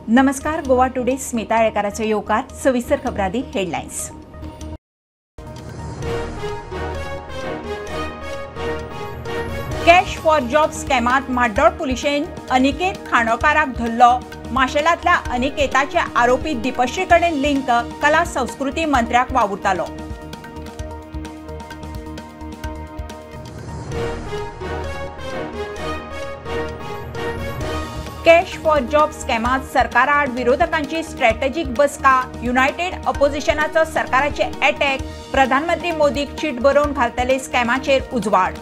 नमस्कार. गोवा टुडे स्मिता येळकाराचो येवकार. सविस्तर खबरादी हेडलायन्स. कॅश फॉर जॉब स्कॅमात म्हाड्डोळ पुलिशेन अनिकेत खांडोळकाराक धरलो. माशेलांतल्या अनिकेताचे आरोपी दीपश्री कडेन लिंक कला संस्कृती मंत्र्याक वावुरतालो. कॅश फॉर जॉब स्कॅमात सरकारा आड विरोधकांची स्ट्रॅटेजीक बसका. युनायटेड अपोजिशनाचो सरकाराचे अटॅक. प्रधानमंत्री मोदीक चीट बरोवन घालतले स्कॅमाचेर उजवाड.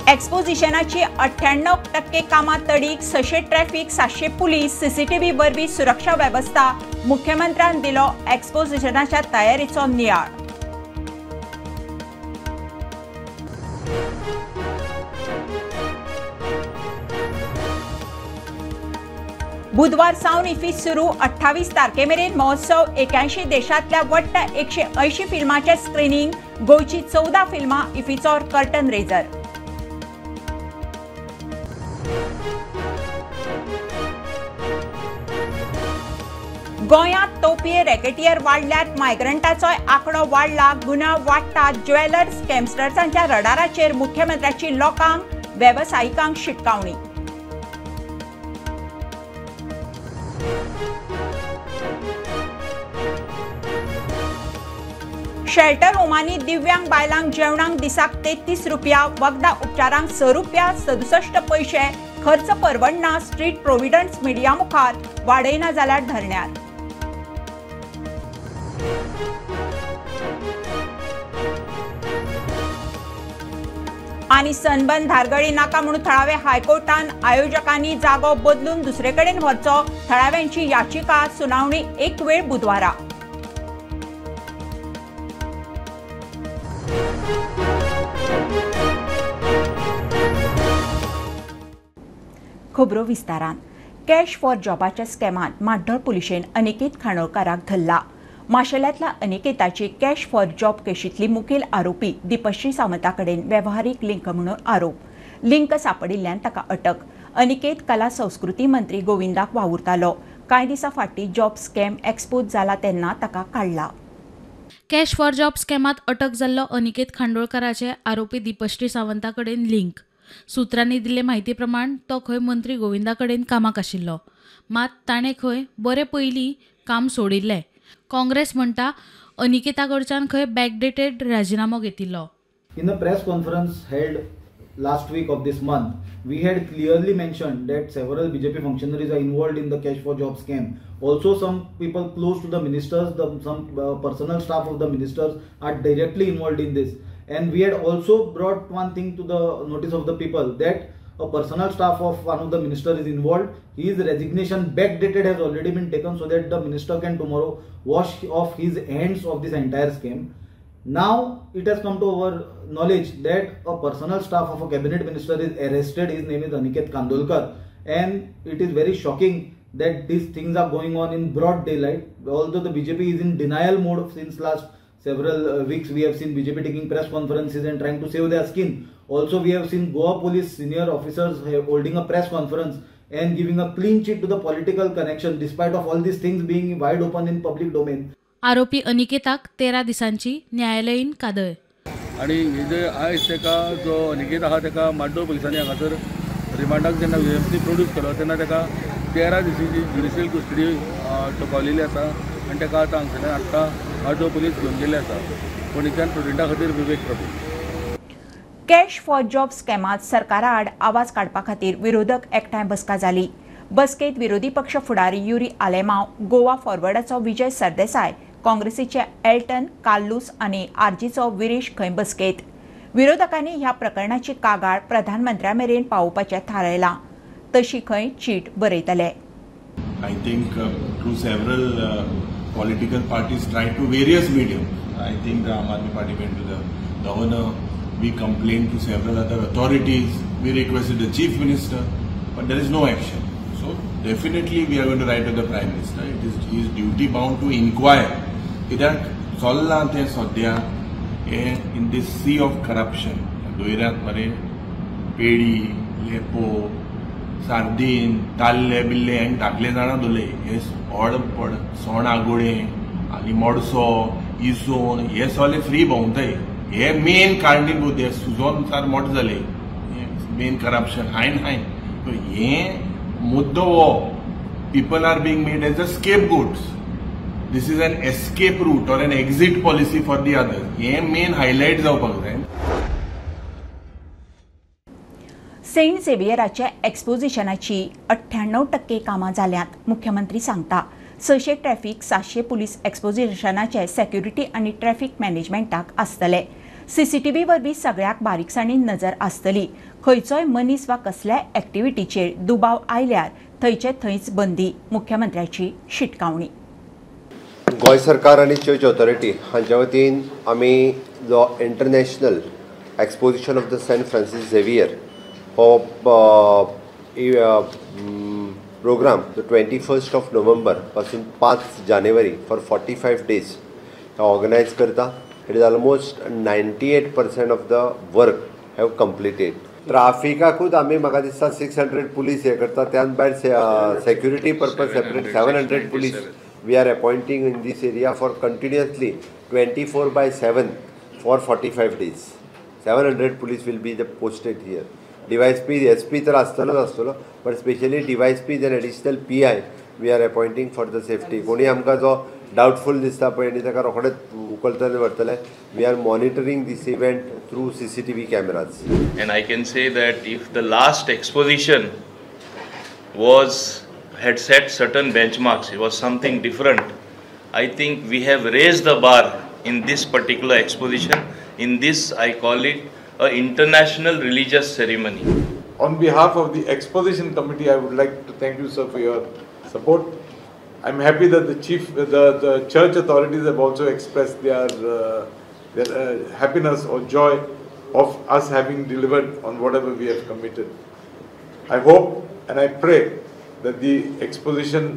एक्सपोजिशनाची 98% कामां तडीक. 600 ट्रॅफिक, 700 पुलीस, सीसीटीव्ही वरवीं सुरक्षा वेवस्था. मुख्यमंत्र्यान दिलो एक्सपोजिशनाच्या तयारीचो नियाळ. बुधवार सावन इफ्फी सुरू. 28 तारखेमेरेन महोत्सव. 81 देशांतल्या वट्ट 180 फिल्मांचे स्क्रीनिंग. गोंयची 14 फिल्मां इफ्फीचो कर्टन रेजर. गोंयांत तोपये रॅकेटियर वाडल्यात. मायग्रंटाचोय आंकडो वाडला. गुन्यांव वाडटात. ज्वेलर्स स्कॅमस्टर्सांच्या रडाराचेर मुख्यमंत्र्याची लोकांक वेवसायिकांक शिटकावणी. शेल्टर होमांनी दिव्यांग बायलांक जेवणाक दिसाक 33 रुपया. वखदां उपचारांक 6 रुपया 67 पैसे. खर्च परवडना. स्ट्रीट प्रोव्हिडंट मिडिया मुखार. वाडयना जाल्यार धरण्यार. आनी सनबर्न धारगळी नाका म्हणून थळावे हायकोर्टान. आयोजकांनी जागो बदलून दुसरे कडेन व्हरचो. थळाव्यांची याचिका. सुनावणी एक वेळ बुधवारा. खबरो विस्तारान. कॅश फॉर जॉबाच्या स्कॅमात म्हाड्डोळ पुलिशेन अनिकेत खांडोळकाराक धरला. माशेलांतल्या अनिकेताची कॅश फॉर जॉब केशींतली मुखेल आरोपी दीपश्री सावंता कडेन वेव्हारीक लिंक म्हणून आरोप. लिंक सापडिल्ल्यान ताका अटक. अनिकेत कला संस्कृती मंत्री गोविंदाक वावुरतालो. कांय दिसा फाटीं जॉब स्कॅम एक्सपोज जाला तेन्ना ताका काडला. कॅश फॉर जॉब स्कॅमात अटक जाल्लो अनिकेत खांडोळकाराचे आरोपी दीपश्री सावंता कडेन लिंक. सुत्रांनी दिल्ले म्हायती प्रमाण तो खंय मंत्री गोविंदा कडेन कामाक आशिल्लो. मात ताणें खंय बरे पयलीं काम सोडिल्लें. काँग्रेस म्हणटा अनिकेता कडच्यान खंय बॅकडेटेड राजिनामो घेतिल्लो. In a press conference held last week of this month, we had clearly mentioned that several BJP functionaries are involved in the cash for job scam. Also, some people close to the ministers, some personal staff of the ministers are directly involved in this. And we had also brought one thing to the notice of the people, that a personal staff of one of the minister is involved. His resignation backdated has already been taken so that the minister can tomorrow wash off his hands of this entire scam. Now it has come to our knowledge that a personal staff of a cabinet minister is arrested. His name is Aniket Kandolkar, and it is very shocking that these things are going on in broad daylight. Although the BJP is in denial mode since last several weeks, we have seen BJP taking press conferences and trying to save their skin. Also, we have seen Goa police senior officers holding a press conference and giving a clean sheet to the political connection despite of all these things being wide open in public domain. आरोपी अनिकेताक 13 दिसांची न्यायालयीन कादळ. आणि आयज तेका जो अनिकेत आहा तेका म्हाड्डोळ पुलिसांनी हांगासर रिमांडाक जेन्ना VMC प्रोड्यूस केलो तेन्ना तेका 13 दिसांची ज्युडिशियल कस्टडी टोकावलेली आसा आनी तेका आतां हांगसरल्यान आत्तां म्हाड्डोळ पुलीस घेवन गेल्ले आसा. पुणेच्यान स्टुडंटा खातीर विवेक प्रभू. कॅश फॉर जॉब स्कॅमात सरकारा आड आवाज काडपा खातीर विरोधक एकठांय बसका जाली. बसकेत विरोधी पक्ष फुडारी युरी आलेमांव, गोवा फॉरवर्डाचो विजय सरदेसाय, काँग्रेसीचे एल्टन कार्लूस आनी आरजीचो विरेश खंय बसकेत. विरोधकांनी ह्या प्रकरणाची कागाळ प्रधानमंत्र्या मेरेन पावोवपाचें थारायलां. तशी खंय cheat बरयतले. I think through several political parties tried to various medium. I think the Aam Aadmi Party went to the governor. We complained to several other authorities. We requested the chief minister, but there is no action. So definitely we are going to write to the prime minister. It is his duty bound to inquire. Kidak sollante sodya in this sea of corruption, दोयऱ्यांत मरे पेडी, लेपो, sardine, ताल्ले बिल्ले हांवें धाकले जाणां दोले हे पड सोण आगोळे आनी मोडसो इसवण हे सगळे फ्री भोंवताय. हे मेन कारणीभूत हे सुजोन सार मोठ जाले मेन करप्शन हाय हे मुद्दो हो people are being made as a scapegoats. This is an escape route or an exit policy for the others. हे मेन हायलाइट जावपाक जाय. सेंट झेवियराच्या एक्सपोजिशनाची 98% कामां जाल्यांत मुख्यमंत्री सांगता. 600 ट्रॅफिक 700 पुलीस एक्सपोजिशनाचे सेक्युरिटी आनी ट्रॅफिक मॅनेजमेंटाक आसतले. सीसीटीव्ही वरवीं सगळ्याक बारीकसाणीन नजर आसतली. खंयचोय मनीस वा कसल्याय एक्टिव्हिटीचेर दुबाव आयल्यार थंयचे थंयच बंदी. मुख्यमंत्र्याची शिटकावणी. गोय सरकार आणि चर्च ऑथॉरिटी हांच्या वतीन आमी जो international exposition of the saint Francis Xavier हो प्रोग्राम 21 ऑफ नोव्हेंबर पासून 5 जानेवारी फॉर 45 days ऑर्गनायज करता. It is almost 98% of the work have completed. ट्राफिकाकूच आमी म्हाका दिसता 600 पुलीस हे करता. त्यान भायर security purpose separate 700 police we are appointing in these area for continuously 24/7 for 45 days. 700 police will be the posted here. DYSP SP तर आसतलो but specially DYSP and additional PI we are appointing for the safety. कोणी आमकां जो doubtful दिसता पळय न्ही ताका रोखडेच उखलतले व्हरतले. We are monitoring this event through CCTV cameras. And I can say that if the last exposition had set certain benchmarks, it was something different. I think we have raised the bar in this particular exposition. In this, I call it an international religious ceremony. On behalf of the exposition committee, I would like to thank you, sir, for your support. I'm happy that the church authorities have also expressed their happiness or joy of us having delivered on whatever we have committed. I hope and I pray that the exposition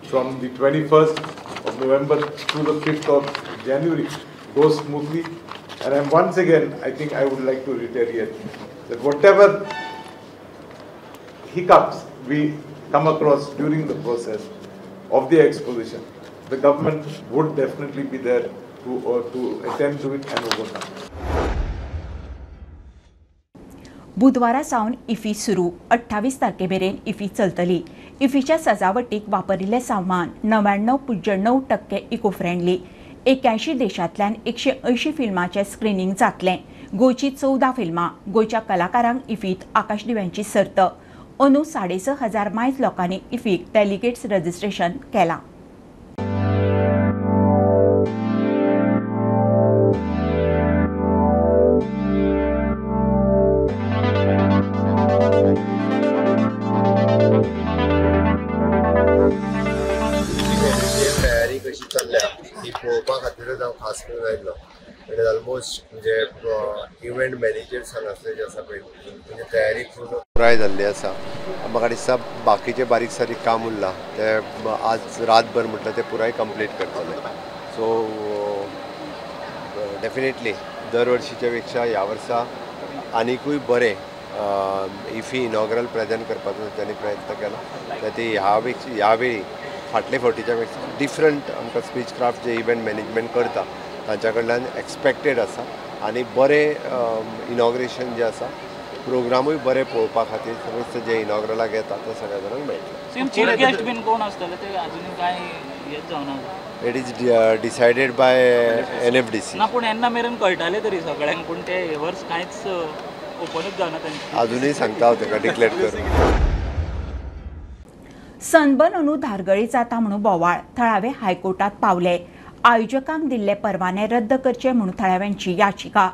from the 21st of November to the 5th of January goes smoothly. And once again, I think I would like to reiterate that whatever hiccups we come across during the process of the exposition, the government would definitely be there to attend to it and overcome. बुधवारा सावन iffy सुरू. 28 तारखेमेरेन iffy चलतली. इफीच्या सजावटीक वापरिल्लें सामान 99.9% eco friendly. 81 देशांतल्यान 180 फिल्मांचे screening जातलें. गोंयची 14 फिल्मां. गोंयच्या कलाकारांक इफीत आकाशदिव्यांची सर्त. अंदू 6,500 मायज लोकांनी इफीक डेलिगेट्स रजिस्ट्रेशन केलां. तयारी कशी चल्ल्या ती पळोवपा खातीरच हांव खास करून आयिल्लो. इट इज ऑलमोस्ट म्हणजे इव्हेंट मॅनेजर्स हांगासर जे आसा पळय म्हणजे तयारी पूर्ण पुराय जाल्ली आसा. म्हाका दिसता बाकीचे बारीक सारीक काम उरलां ते आज रातभर म्हटल्यार ते पुराय कंप्लीट करतले. सो डेफिनेटली दर वर्षीच्या पेक्षा ह्या वर्सा आनिकूय बरें इफी इनॉग्रल प्रेजेंट करपाचो त्यांनी प्रयत्न केला. तर ते ह्या वेळी फाटले फावटीच्या पेक्षा डिफरंट आमकां स्पीच क्राफ्ट जे इव्हेंट मॅनेजमेंट करता तांच्या कडल्यान एक्सपेक्टेड आसा. आनी बरें इनॉग्रेशन जे आसा प्रोग्रामूय बरें पळोवपा खातीर सगळे जे इनॉग्रलाक येता ते सगळ्या जाणांक मेळटले. It is decided by NFDC. अजूनही सांगता हांव ताका डिक्लेअर करून. सनबर्न अंदू धारगळी जाता म्हणून बोवाळ. थळावे हायकोर्टात पावले. आयोजकांक दिल्ले परवाने रद्द करचे म्हणून थळाव्यांची याचिका.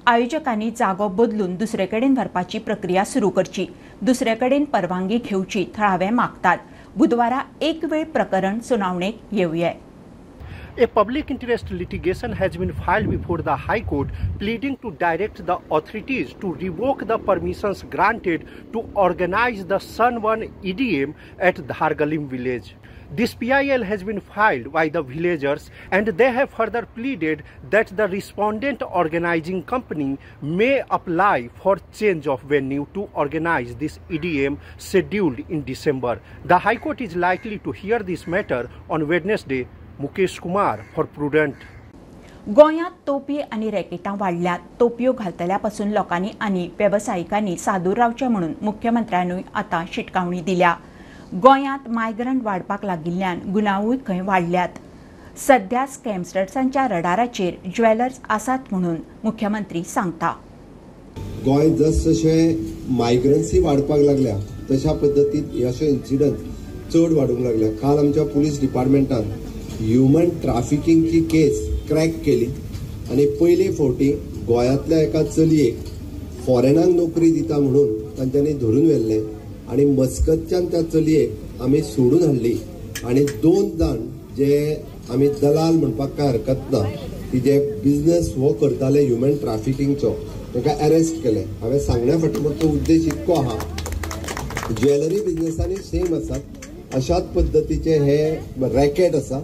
आयोजकांनी जागो बदलून दुसरे कडेन व्हरपाची प्रक्रिया सुरू करची. दुसरे कडेन परवानगी घेवची थळावे मागतात. बुधवारा एक वेळ प्रकरण सुनावणेक येवये. A public interest litigation has been filed before the High Court pleading to direct the authorities to revoke the permissions granted to organize the Sun 1 EDM at Dhargalim village. This PIL has been filed by the villagers, and they have further pleaded that the respondent organizing company may apply for change of venue to organize this EDM scheduled in December. The High Court is likely to hear this matter on Wednesday. Mukesh Kumar for Prudent. गोंयांत तोपी आनी रॅकेटां वाडल्यात. तोपयो घालतल्यापासून लोकांनी आनी वेवसायिकांनी सादूर रावचे म्हणून मुख्यमंत्र्यानूय आतां शिटकावणी दिल्या. गोंयांत मायग्रंट वाडपाक लागिल्ल्यान गुन्यांवूय खंय वाडल्यात. सध्या स्कॅमस्टर्सांच्या रडाराचेर ज्वेलर्स आसात म्हणून मुख्यमंत्री सांगता. गोंय जसजशें मायग्रन्सी वाडपाक लागल्या तशा पद्दतीन अशे इन्सिडंट चड वाडूंक लागल्या. काल आमच्या पुलीस डिपार्टमेंटान ह्युमन ट्रॅफिकिंगची केस क्रॅक केली आणि पयले फावटी गोंयांतल्या एका चलयेक फॉरेनाक नोकरी दिता म्हणून तांच्यांनी धरून व्हेल्ले आणि मस्कतच्यान त्या चलयेक आमी सोडून हाडली आणि 2 जाण जे आमी दलाल म्हणपाक काय हरकत ना की जे बिझनेस हो करताले ह्युमन ट्रॅफिकिंगचो ताका अरेस्ट केले. हांवें सांगण्या फाटल्याचो उद्देश इतको आहा, ज्वेलरी बिझनेसांनी सेम आसात अशाच पद्दतीचे हे रॅकेट आसा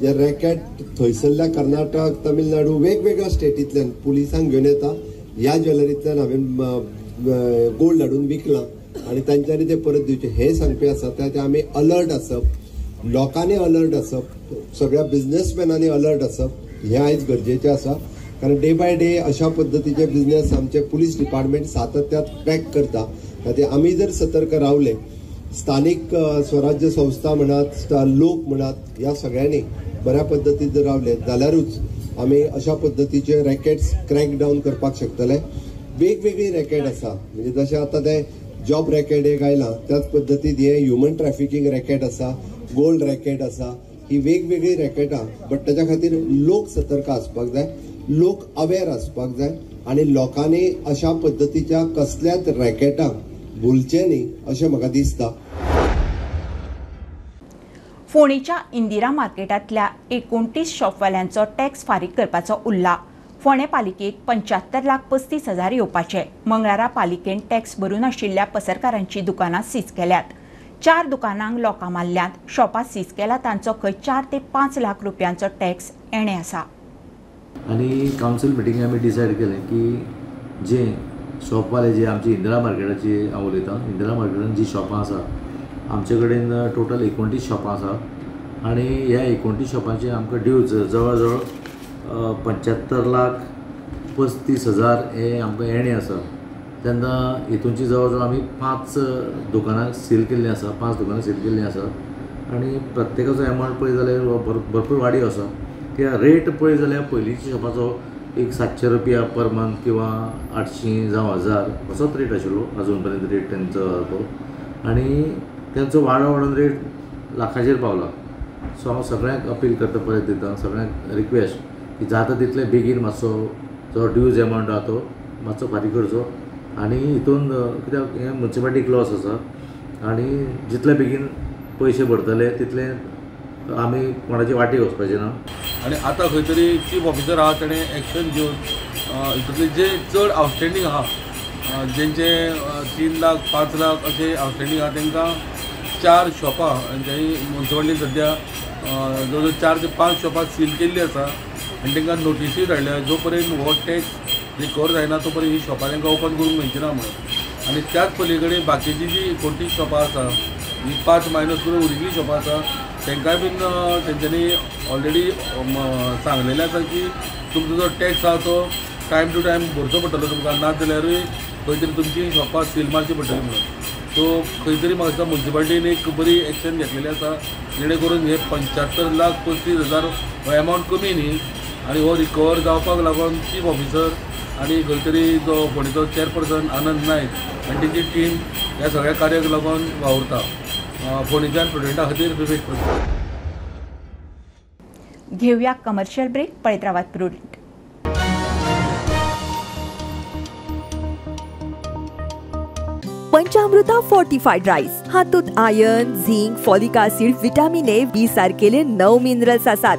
जे रॅकेट थंयसरल्या कर्नाटक, तमिळनाडू वेगवेगळ्या स्टेटींतल्यान पुलिसांक घेवन येता. ह्या ज्वेलरींतल्यान हांवें गोल्ड हाडून विकलां आणि तांच्यांनी ते परत दिवचे हे सांगपी आसा. ते आमी अलर्ट आसप, लोकांनी अलर्ट आसप, सगळ्या बिझनेसमॅनांनी अलर्ट आसप हे आयज गरजेचें आसा. कारण डे बाय डे अशा पद्दतीचे बिझनेस आमचे पुलीस डिपार्टमेंट सातत्यात क्रॅक करता. खातीर आमी जर सतर्क रावले, स्थानिक स्वराज्य संस्था म्हणत, लोक म्हणत, ह्या सगळ्यांनी बऱ्या पद्दतीन जर रावले जाल्यारूच आमी अशा पद्दतीचे रॅकेट्स क्रॅक डावन करपाक शकतले. वेगवेगळी रॅकेट आसा, म्हणजे जशें आतां ते जॉब रॅकेट एक आयला त्याच पद्दतीन हे ह्युमन ट्रॅफिकिंग रॅकेट आसा, गोल्ड रॅकेट आसा, ही वेगवेगळी रॅकेटां. बट ताच्या खातीर लोक सतर्क आसपाक जाय, लोक अवेअर आसपाक जाय आणि लोकांनी अशा पद्दतीच्या कसल्याच रॅकेटांक भुलचे न्ही अशें म्हाका दिसता. फोंडेच्या इंदिरा मार्केटांतल्या 29 शॉपवाल्यांचो टॅक्स फारीक करपाचो उरला. फोंडे पालिकेक 75,35,000 येवपाचे. मंगळारा पालिकेन टॅक्स भरून आशिल्ल्या पसरकारांची दुकानां सीज केल्यात. 4 दुकानांक लोकां मारल्यात. शॉपां सीज केला तांचो खंय 4 ते 5 लाख रुपयांचो टॅक्स येणे आसा. आणि कावन्सिल मिटिंगे आमी डिसायड केलें की जे शॉपवाले जे आमचे इंदिरा मार्केटाची हांव उलयतां, इंदिरा मार्केटान जी शॉपां आसा आमचे कडेन टोटल 29 शॉपां आसात आणि ह्या 29 शॉपांचे आमकां ड्यूज जवळ जवळ 75,35,000 हे आमकां येणे आसा. तेन्ना हितूंची जवळ जवळ आमी 5 दुकानां सील केल्लीं आसा, 5 दुकानां सील केल्लीं आसा आणि प्रत्येकाचो एमावंट पळय जाल्यार भरपूर वाडीव आसा. कित्याक रेट पळय जाल्यार पयलींच्या शॉपाचो एक 700 रुपया पर मंथ किंवा 800 जावं 1000 असोच रेट आशिल्लो अजून पर्यंत रेट तेंचो तो. आणि तेंचो वाडून रेट लाखाचेर पावला. सो हांव सगळ्यांक अपील करता, परत दिता सगळ्यांक रिक्वेस्ट की जाता तितले बेगीन मातसो जो ड्यूज एमावंट आहा तो मातसो फारीक करचो. आणि हितून कित्याक हें म्युन्सिपालिटीक लॉस आसा आणि जितले बेगीन पयशे भरतले तितले आमी कोणाची वाटेक वचपाचें ना. आणि आतां खंय तरी चीफ ऑफिसर आहा ताणें एक्शन घेवन हितूंतले जे चड आउटस्टँडींग आहा, जेंचे 3 लाख 5 लाख अशे आउटस्टँडींग आहा तांकां 4 शॉपां आनी म्युन्सिपालिटीन सद्या जवळ जवळ 4 ते 5 शॉपां सील केल्ली आसा आनी तांकां नोटीसूय धाडल्या जो पर्यंत हो टॅक्स रिकवर जायना तो पर्यंत ही शॉपां तांकां ओपन करूंक मेळची ना म्हणून. आनी त्याच पलीकडे बाकीची जी 29 शॉपां आसा, ही 5 मायनस करून उरिल्ली शॉपां आसा तांकांय बीन तेंच्यांनी ऑलरेडी सांगलेलें आसा की तुमचो जो टॅक्स आहा तो टायम टू टायम भरचो पडटलो तुमकां, ना जाल्यारूय खंय तरी तुमची शॉपां सील मारची पडटली म्हणून. सो खंय तरी म्हाका दिसता म्युन्सिपालिटीन एक बरी एक्शन घेतलेली आसा जेणे करून हे 75,35,000 हो एमावंट कमी न्ही. आनी हो रिकवर जावपाक लागून चीफ ऑफिसर आनी खंय तरी जो फोंडेचो चेअरपर्सन आनंद नायक आनी तेजी टीम ह्या सगळ्या कार्याक लागून वावुरता. फोंडेच्यान प्रुडंटा खातीर विवेक प्रसाद. घेवया कमर्शियल ब्रेक. पळयत रावात प्रुडंट. पंचामृता फोर्टिफाईड राईस हातूंत iron, zinc, folic acid, vitamin A, B सारकेले 9 मिनरल्स आसात.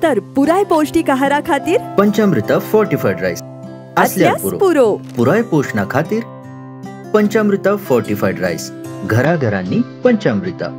तर पुराय पौष्टिक आहारा खातीर पंचामृता फोर्टिफाइड राइस असल्यास पुरो पुराय पोषणा खातीर पंचामृता फोर्टिफाइड राइस घरा घरांनी पंचामृता.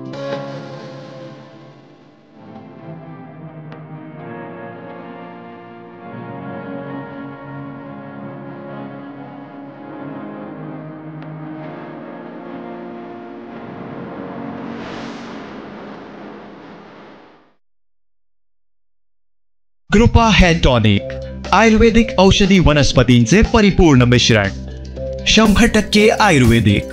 कृपा हेअर टॉनिक आयुर्वेदिक औषधी वनस्पतींचे परिपूर्ण मिश्रण 100% आयुर्वेदिक.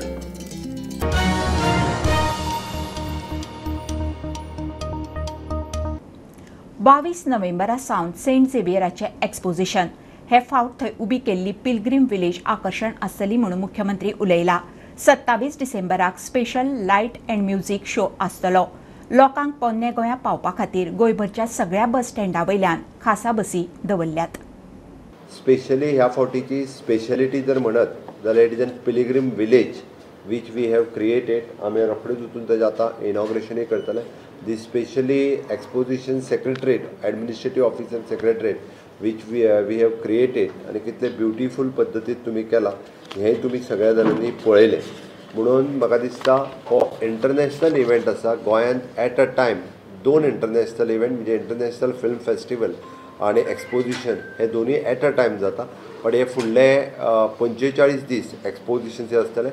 बावीस नोव्हेंबरा सावन सेंट झेवियराचे एक्सपोजिशन हे फावट थंय उबी केल्ली पिलग्रीम विलेज आकर्षण आसतली म्हणून मुख्यमंत्री उलयला. 27 डिसेंबराक special light and music show आसतलो. लोकांक पोन्ने गोंया पावपा खातीर गोंयभरच्या सगळ्या बस स्टँडा वयल्यान खासा बसी दवरल्यात. स्पेशली ह्या फावटीची स्पेशलिटी जर म्हणत जाल्यार it is an pilgrim village which we have created. आमी रोखडेच वचून तेजें आतां इनॉग्रेशनूय करतले. The specially exposition secretariat administrative office and secretariat which we have created आनी कितले ब्युटिफूल पद्दतीन तुमी केला हें तुमी सगळ्या जाणांनी पळयलें. म्हणून म्हाका दिसता हो इंटरनॅशनल इव्हेंट आसा गोंयांत at a time 2 international event म्हणजे इंटरनॅशनल फिल्म फेस्टिवल आनी एक्सपोजिशन हे दोनूय एट अ टायम जाता. बट हे फुडले 45 दीस एक्सपोजिशन्स आसतले.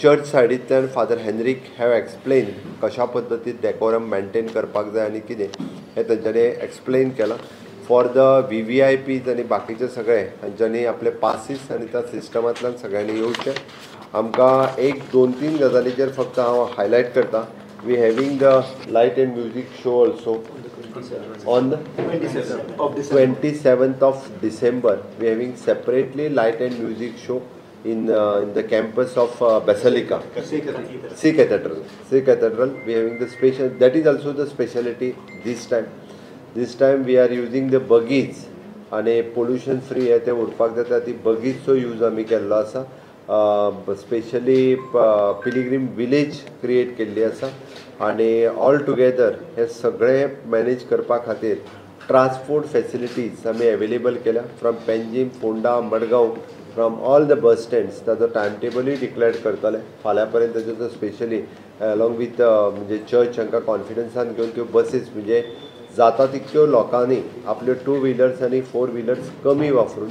चर्च सायडींतल्यान फादर हेनरीक हॅव एक्सप्लेन कशा पद्दतीन डेकोरम मेंटेन करपाक जाय आनी कितें हें तांच्यांनी एक्सप्लेन केलां. फॉर द VVIPs आनी बाकीचे सगळे हांच्यांनी आपले पासीस आनी त्या सिस्टमांतल्यान सगळ्यांनी येवचें. आमकां 1-2-3 गजालीचेर फक्त हांव हायलायट करता. We having the light and music show also on the 27th of December. We are having separately light and music show in the campus of Basilica, C Cathedral. We are having the special, that is also the speciality this time. This time we are using the buggies आणि pollution free आहे ते उडपाक जाता ती बगीचो use आमी केल्लो आसा. Specially पिलग्रीम village create केल्ली आसा आनी ऑल टुगेदर हे सगळे मॅनेज करपा खातीर ट्रान्सपोर्ट फेसिलिटीज आमी अवेलेबल केल्या from Panjim, Phonda, Madgaon, from all the bus stands. ताजो टायम टेबलूय डिक्लेअर करतले फाल्यां पर्यंत. ताजो स्पेशली अलॉंग विथ म्हणजे चर्च हांकां कॉन्फिडन्सान घेवन त्यो बसीस म्हणजे जाता तितक्यो लोकांनी आपल्यो 2 व्हिलर्स आनी 4 व्हिलर्स कमी वापरून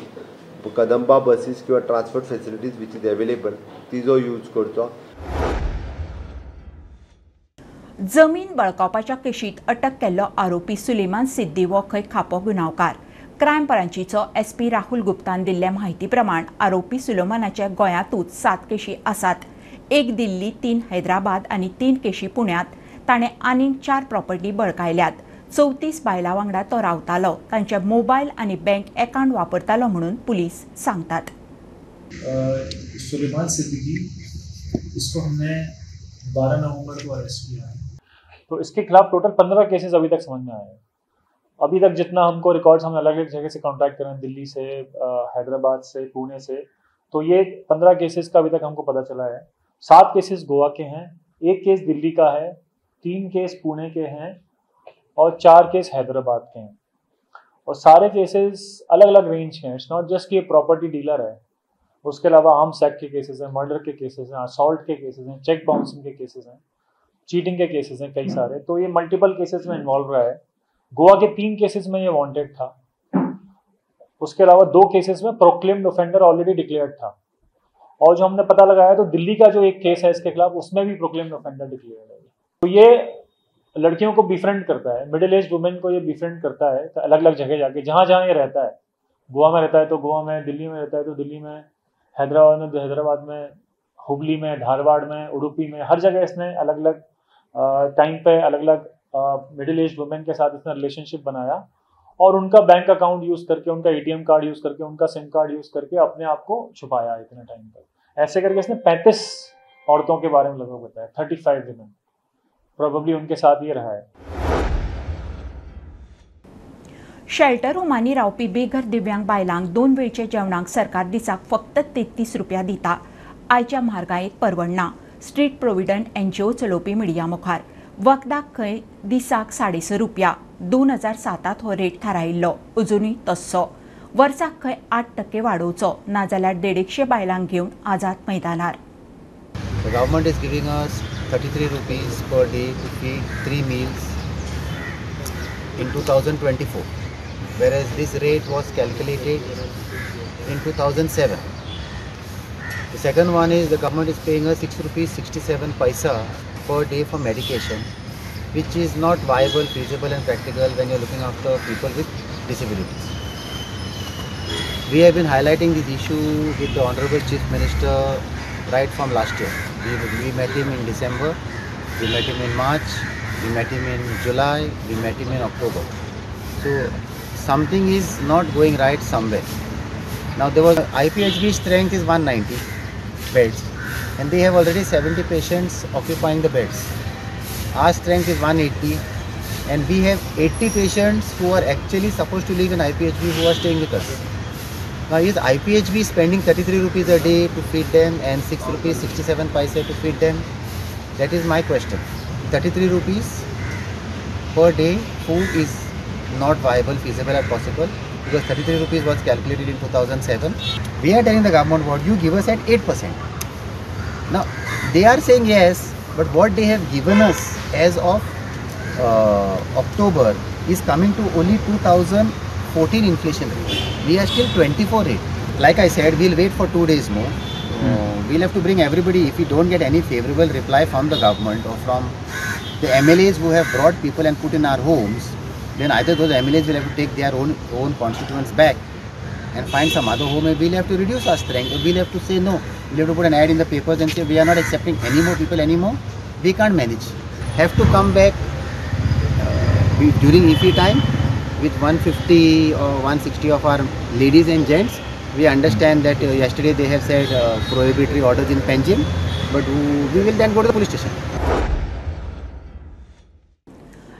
कदंबा बसीस किंवा transport facilities which is available तिजो यूज करचो. जमीन बळकावपाच्या केशींत अटक केल्लो आरोपी सुलेमान सिद्दी हो खंय खापो गुन्यांवकार. क्रायम ब्रांचीचो SP राहुल गुप्तान दिल्ले म्हायती प्रमाण आरोपी सुलेमानाचे गोंयांतूच 7 केशी आसात. 1 दिल्ली, 3 हैदराबाद आनी 3 केशी पुण्यात. ताणें आनीक 4 प्रॉपर्टी बळकायल्यात. 34 बायलां वांगडा तो रावतालो. तांचे मोबायल आनी बँक अकाउंट वापरतालो म्हणून पुलीस सांगतात. सुलेमान सिद्दीकी, इसको हमने 12 नवंबर को अरेस्ट किया है. तो इसके खिलाफ टोटल 15 केसेस अभी तक समझ में आए हैं. अभी तक जितना हमको रिकॉर्ड्स हम अलग अलग जगह से कॉन्टैक्ट करें, दिल्ली से, हैदराबाद से, पुणे से, तो ये 15 केसेस का अभी तक हमको पता चला है. 7 केसेस गोवा के हैं, 1 केस दिल्ली का है, 3 केस पुणे के हैं और 4 केस हैदराबाद के हैं. और सारे केसेस अलग अलग रेंज के हैं. इट्स नॉट जस्ट कि प्रॉपर्टी डीलर है, उसके अलावा आर्म्स एक्ट के केसेस हैं, मर्डर के केसेस हैं, असॉल्ट के केसेस हैं, चेक बाउंसिंग के केसेस हैं, चीटिंग के केसेस हैं कई सारे. तो ये मल्टीपल केसेस में इन्वॉल्व रहा है. गोवा के 3 केसेस में ये वांटेड था. उसके अलावा 2 केसेस में प्रोक्लेम्ड ऑफेंडर ऑलरेडी डिक्लेयर्ड था. और जो हमने पता लगाया तो दिल्ली का जो एक केस है इसके खिलाफ, उसमें भी प्रोक्लेम्ड ऑफेंडर डिक्लेयर्ड है. तो ये लड़कियों को बिफ्रेंड करता है, मिडिल एज वुमेन को ये बिफ्रेंड करता है. तो अलग अलग जगह जाके जहाँ जहाँ ये रहता है, गोवा में रहता है तो गोवा में, दिल्ली में रहता है तो दिल्ली में, हैदराबाद में तो हैदराबाद में, हुबली में, धारवाड़ में, उडुपी में, हर जगह इसने अलग अलग टाइम पे अलग अलग मिडिल एज वुमेन के साथ इसने रिलेशनशिप बनाया और उनका बैंक अकाउंट यूज़ करके, उनका ATM कार्ड यूज़ करके, उनका सिम कार्ड यूज़ करके अपने आप को छुपाया इतने टाइम पर. ऐसे करके इसने 35 औरतों के बारे में लगभग बताया. 35 वुमेन प्रोबेबली उनके साथ ये रहा है. शेल्टर होमांनी रावपी बेघर दिव्यांग बायलांक 2 वेळचे जेवणाक सरकार दिसाक फक्त 33 रुपया दिता. आयच्या म्हारगायेक परवडना. स्ट्रीट प्रोविडंट NGO चलोवपी मिडिया मुखार. वखदाक खंय दिसाक 650 रुपया 2007 हो रेट थारायिल्लो अजुनूय तस्सो वर्साक खंय 8% वाडोवचो नाजाल्यार 150 बायलांक घेवन आझाद मैदानार. The government is giving us 33 rupees per day to feed 3 meals in 2024, whereas this rate was calculated in 2007. The second one is the government is paying us 6 rupees 67 paisa per day for medication, which is not viable, feasible and practical when you are looking after people with disabilities. We have been highlighting this issue with the Honorable Chief Minister right from last year. We met him in December, we met him in March, we met him in July, we met him in October. So something is not going right somewhere. Now there was IPHB strength is 190 beds and they have already 70 patients occupying the beds. Our strength is 180 and we have 80 patients who are actually supposed to live in IPHB who are staying with us. Now is IPHB spending 33 rupees a day to feed them and 6 rupees 67 paisa to feed them? That is my question. 33 rupees per day food is not viable, feasible or possible because 33 rupees was calculated in 2007. We are telling the government what you give us at 8%. Now they are saying yes, but what they have given us as of October is coming to only 2014 inflation rate. We are still 24 rate. Like I said, we'll wait for 2 days more. We'll have to bring everybody. If we don't get any favorable reply from the government or from the MLAs who have brought people and put in our homes, then either those MLAs will have to take their own constituents back and find some other home, and we'll have to reduce our strength, or we'll have to say no. We'll have to put an ad in the papers and say we are not accepting any more people anymore. We can't manage. Have to come back during IFI time with 150 or 160 of our ladies and gents. We understand that yesterday they have said prohibitory orders in Panjim, but we will then go to the police station.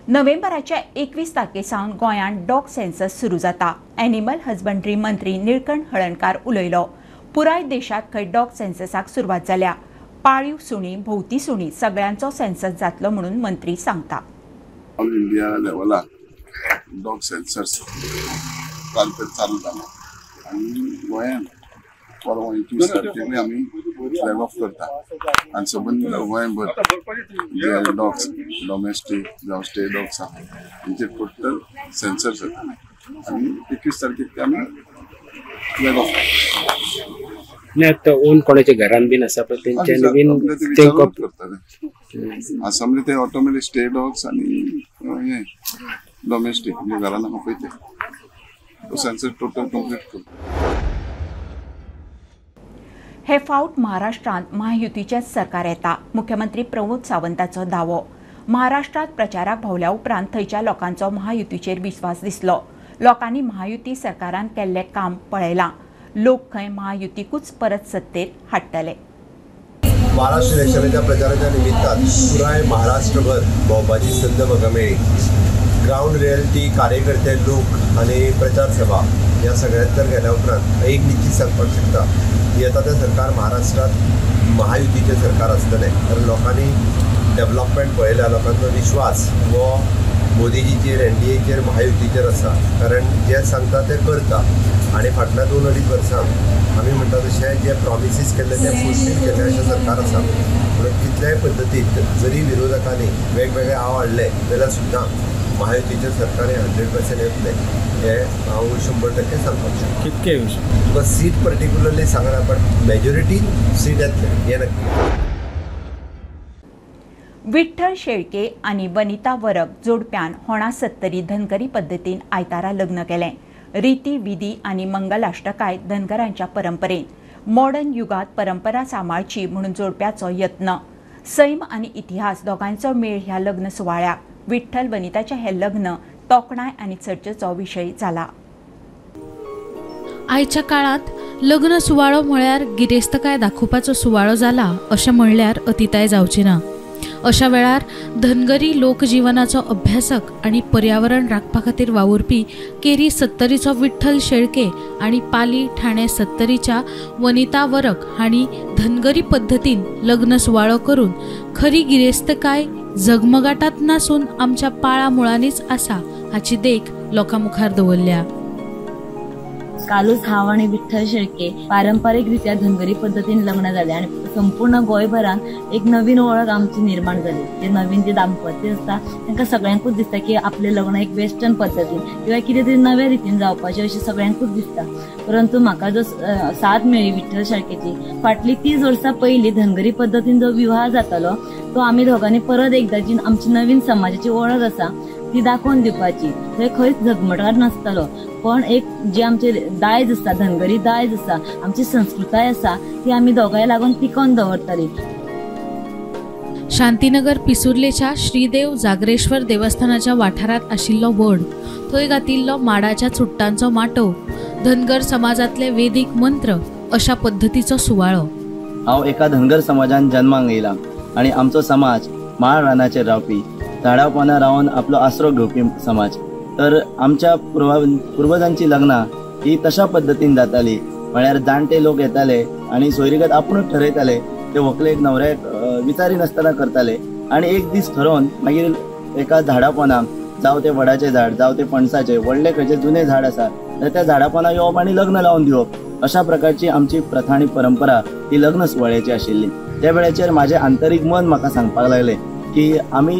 नोव्हेंबराच्या 21 तारखेसावन गोंयांत dog census सुरू जाता. Animal husbandry मंत्री निळकंठ हळर्णकार उलयलो. पुराय देशात खंय dog सेन्ससाक सुरवात जाल्या. पाळीव सुणी, भोवती सुणी सगळ्यांचो सेन्सस जातलो म्हणून मंत्री सांगता. ऑल इंडिया लेवलार डॉग सेन्सस चालू जाला आनी गोंयांत परवा 21 तारखेक आमी फ्लॅग ऑफ करता आनी सबंद गोंयभर जे डॉग्स डोमेस्टीक जावं स्टे डॉग्स आहा तेंचे टोटल सेन्सस जाता आनी 21 तारखेक आमी फ्लॅग ऑफ नाही आता ओन कोणाच्या घरान बीन आसा पण तेंच्यानी बीन चेक अप करता आसामले ते ऑटोमॅटिक स्टे डॉग्स आनी हे डोमेस्टीक जे घरान आहा पळय ते सेन्सस टोटल कंप्लीट करता. हे फावट महाराष्ट्रांत महायुतीचेच सरकार येता. मुख्यमंत्री प्रमोद सावंताचो दावो. महाराष्ट्रात प्रचाराक भोवल्या उपरांत थंयच्या लोकांचो महायुतीचेर विश्वास दिसलो. लोकांनी महायुती सरकारान केल्लें काम पळयलां. लोक खंय महायुतीकूच परत सत्तेर हाडटले. महाराष्ट्र इलेक्शनाच्या प्रचाराच्या निमित्तान पुराय महाराष्ट्रभर भोंवपाची संद म्हाका मेळ्ळी. ग्राउंड रियलिटी, कार्यकर्ते, लोक आनी प्रचार सभा ह्या सगळ्यांत तर गेल्या उपरांत एक निश्चित सांगपाक शकता येता तें सरकार महाराष्ट्रात महायुतीचें सरकार आसतलें. कारण लोकांनी डेव्हलपमेंट पळयल्या, लोकांचो विश्वास हो मोदीजीचेर, NDAचेर, महायुतीचेर आसा. कारण जे सांगता ते करता आनी फाटल्या 2-2.5 वर्सां आमी म्हणटा तशें जे प्रॉमिसीस केल्ले ते फुलफील केल्ले अशें सरकार आसा. म्हणून कितल्याय पद्दतीन जरी विरोधकांनी वेगवेगळे आव हाडले जाल्यार सुद्दां महायुतीचें सरकार हे 100% येतलें हे हांव 100% सांगपाक शकता. कितके तुका सीट पर्टिक्युलरली सांगना पण मेजॉरिटी सीट येतले हे नक्की. विठ्ठल शेळके आनी वनिता वरग जोडप्यान होणा 70 धनगरी पद्दतीन आयतारा लग्न केलें. रिती विधी आनी मंगलाष्टकाय धनगरांच्या परंपरेन. मॉडर्न युगात परंपरा सांबाळची म्हणून जोडप्याचो यत्न. सैम आनी इतिहास दोगांचो मेळ ह्या लग्न सुवाळ्याक. विठ्ठल वनिताचें हें लग्न तोखणाय आनी चर्चेचो विशय जाला. आयच्या काळात लग्न सुवाळो म्हळ्यार गिरेस्तकाय दाखोवपाचो सुवाळो जाला अशें म्हणल्यार अतिताय जावची ना. अशा वेळार धनगरी लोकजीवनाचो अभ्यासक आणि पर्यावरण राखपा खातीर वावुरपी केरी 70रीचो विठ्ठल शेळके आणि पाली ठाणे 70रीच्या वनिता वरग हांणी धनगरी पद्दतीन लग्न सुवाळो करून खरी गिरेस्तकाय झगमगाटात नासून आमच्या पाळा मुळांनीच आसा हाची देख लोकां मुखार दवरल्या. कालूच हांव आनी विठ्ठल शेळके पारंपारीकरित्या धनगरी पद्दतीन लग्न जाले आनी संपूर्ण गोंयभरान एक नवीन वळख आमची निर्माण जाली. जे नवीन जे दाम्पत्य आसता तांकां सगळ्यांकूच दिसता की आपलें लग्न एक वेस्टर्न पद्दतीन किंवा कितें तरी नव्या रितीन जावपाचें अशें सगळ्यांकूच दिसता. परंतु म्हाका जो साथ मेळ्ळी विठ्ठल शेळकेची, फाटली 30 वर्सां पयलीं धनगरी पद्दतीन जो विवाह जातालो तो आमी दोगांनी परत एकदा जी आमची नवीन समाजाची वळख आसा ती दाखोवन दिवपाची. थंय खंयच झगमगाट नासतालो, पण एक जे आमचे दायज आसा, धनगरी दायज आसा, आमची संस्कृताय आसा ती आमी दोगांय लागून टिकोवन दवरतली. शांतीनगर पिसुर्लेच्या श्रीदेव जागरेश्वर देवस्थानाच्या वाठारात आशिल्लो व्हड, थंय घातिल्लो माडाच्या चुट्टांचो माटो, धनगर समाजातले वेदीक मंत्र अशा पद्धतीचो सुवाळो. हांव एका धनगर समाजान जन्माक येयला आनी आमचो समाज माळ रानाचेर रावपी, झाडां पोंदा रावन आपलो आसरो घेवपी समाज. तर आमच्या पुर्वजांची लग्नां ही तशा पद्दतीन जाताली, म्हळ्यार जाणटे लोक येताले आनी सोयरीगत आपुणूच ठरयताले, ते व्हंकलेक न्हवऱ्याक विचारिनासतना करताले आनी एक दीस ठरोवन मागीर एका झाडां पोंदाक, जावं ते वडाचें झाड, जावं ते पणसाचें, व्हडलें खंयचें जुनें झाड आसा तर त्या झाडां पोंदाक येवप आनी लग्न लावन दिवप. अशा प्रकारची आमची प्रथा आनी परंपरा ही लग्न सुवाळ्याची आशिल्ली. त्या वेळाचेर म्हाजें आंतरीक मन म्हाका सांगपाक लागलें की आमी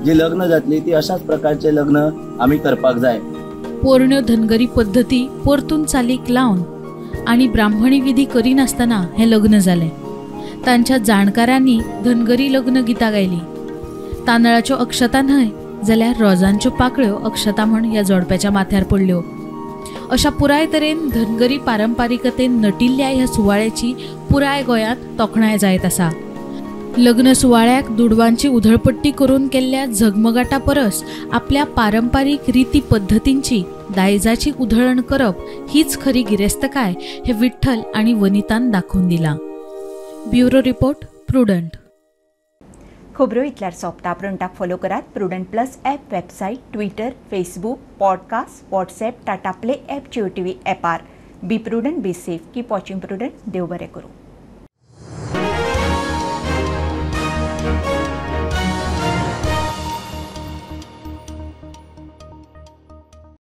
जी लग्न जातली ती अशाच प्रकारचे लग्न आमी करपाक जाय. पोरण्यो धनगरी पद्धती परतून चालीक लावन आनी ब्राह्मणी विधी करिनासतना हें लग्न जालें. तांच्या जाणकारांनी धनगरी लग्न गितां गायलीं. तांदळाच्यो अक्षता न्हय जाल्यार रोजांच्यो पाकळ्यो अक्षता म्हण ह्या जोडप्याच्या माथ्यार पडल्यो. अशा पुराय तरेन धनगरी पारंपारिकतेन नटिल्ल्या ह्या सुवाळ्याची पुराय गोंयांत तोखणाय जायत आसा. लग्न सुवाळ्याक दुडवांची उधळपट्टी करून केल्ल्या झगमगाटा परस आपल्या पारंपारीक रिती पद्धतींची दायजाची उधळण करप हीच खरी गिरेस्तकाय हे विठ्ठल आणि वनितान दाखवून दिला. Bureau report, Prudent. खबरो इतल्यार सोंपता. प्रुडंटाक फॉलो करात. Prudent plus app, website, Twitter, Facebook, podcast, WhatsApp, Tata play app, Jio TV ॲपार. Be Prudent, be safe, keep watching Prudent. देव बरें करूं.